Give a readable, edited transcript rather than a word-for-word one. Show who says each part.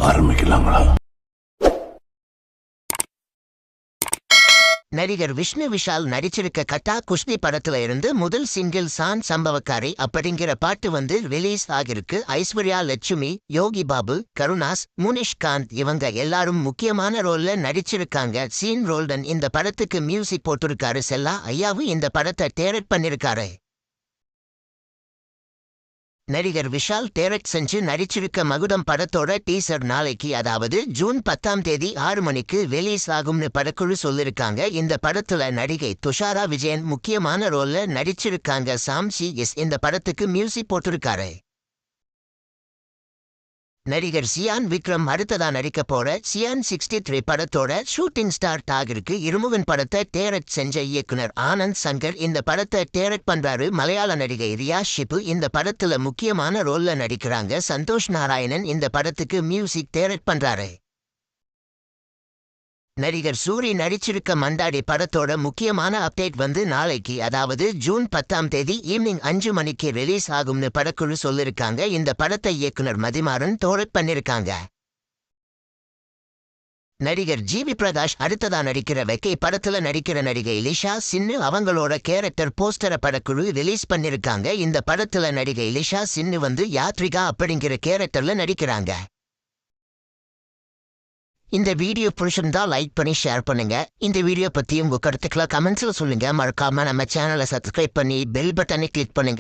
Speaker 1: ஆரம்பிக்கலாங்களா?
Speaker 2: நடிகர் விஷ்ணு விஷால் நடிச்சிருக்க கட்டா குஸ்தி படத்துல இருந்து முதல் சிங்கிள் சான் சம்பவக்காரி அப்படிங்கிற பாட்டு வந்து ரிலீஸ் ஆகிருக்கு. ஐஸ்வர்யா லட்சுமி, யோகி பாபு, கருணாஸ், முனிஷ்காந்த் இவங்க எல்லாரும் முக்கியமான ரோல்ல நடிச்சிருக்காங்க. சீன் ரோல்டன் இந்த படத்துக்கு மியூசிக் போட்டிருக்காரு. செல்லா ஐயாவும் இந்த படத்தை டைரக்ட் பண்ணிருக்காரு. நடிகர் விஷால் டைரக்ட் செஞ்சு நடிச்சிருக்க மகுடம் படத்தோட டீசர் நாளைக்கு, அதாவது ஜூன் 10 6 மணிக்கு ரிலீஸ் ஆகும்னு படக்குழு சொல்லிருக்காங்க. இந்த படத்துல நடிகை துஷாரா விஜயன் முக்கியமான ரோல்ல நடிச்சிருக்காங்க. சாம்சி எஸ் இந்த படத்துக்கு மியூசிக் போட்டிருக்காரு. நடிகர் சியான் விக்ரம் அடுத்ததா நடிக்க போற சியான் 63 படத்தோட ஷூட்டிங் ஸ்டார்ட் ஆகிருக்கு. இருமுகன் படத்தை டைரக்ட் செஞ்ச இயக்குனர் ஆனந்த் சங்கர் இந்த படத்தை டைரக்ட் பண்றாரு. மலையாள நடிகை ரியா ஷிப்பு இந்த படத்துல முக்கியமான ரோல்ல நடிக்கிறாங்க. சந்தோஷ் நாராயணன் இந்த படத்துக்கு மியூசிக் டைரக்ட் பண்றாரு. நடிகர் சூரி நடிச்சிருக்க மண்டாடி படத்தோட முக்கியமான அப்டேட் வந்து நாளைக்கு, அதாவது ஜூன் 10 ஈவினிங் 5 மணிக்கு ரிலீஸ் ஆகும்னு படக்குழு சொல்லிருக்காங்க. இந்த படத்தை இயக்குனர் மதிமாறன் டைரக்ட் பண்ணிருக்காங்க. நடிகர் ஜிவி பிரகாஷ் அடுத்ததா நடிக்கிற வெக்கை படத்துல நடிக்கிற நடிகை லிஷா சின்னு அவங்களோட கேரக்டர் போஸ்டரை படக்குழு ரிலீஸ் பண்ணிருக்காங்க. இந்த படத்துல நடிகை லிஷா சின்னு வந்து யாத்ரிகா அப்படிங்கிற கேரக்டர்ல நடிக்கிறாங்க. இந்த வீடியோ பிடிச்சிருந்தா லைக் பண்ணி ஷேர் பண்ணுங்க. இந்த வீடியோ பத்தி உங்க கருத்துக்களை கமெண்ட்ஸ்ல சொல்லுங்க. மறக்காம நம்ம சேனலை சப்ஸ்கிரைப் பண்ணி பெல் பட்டனை கிளிக் பண்ணுங்க.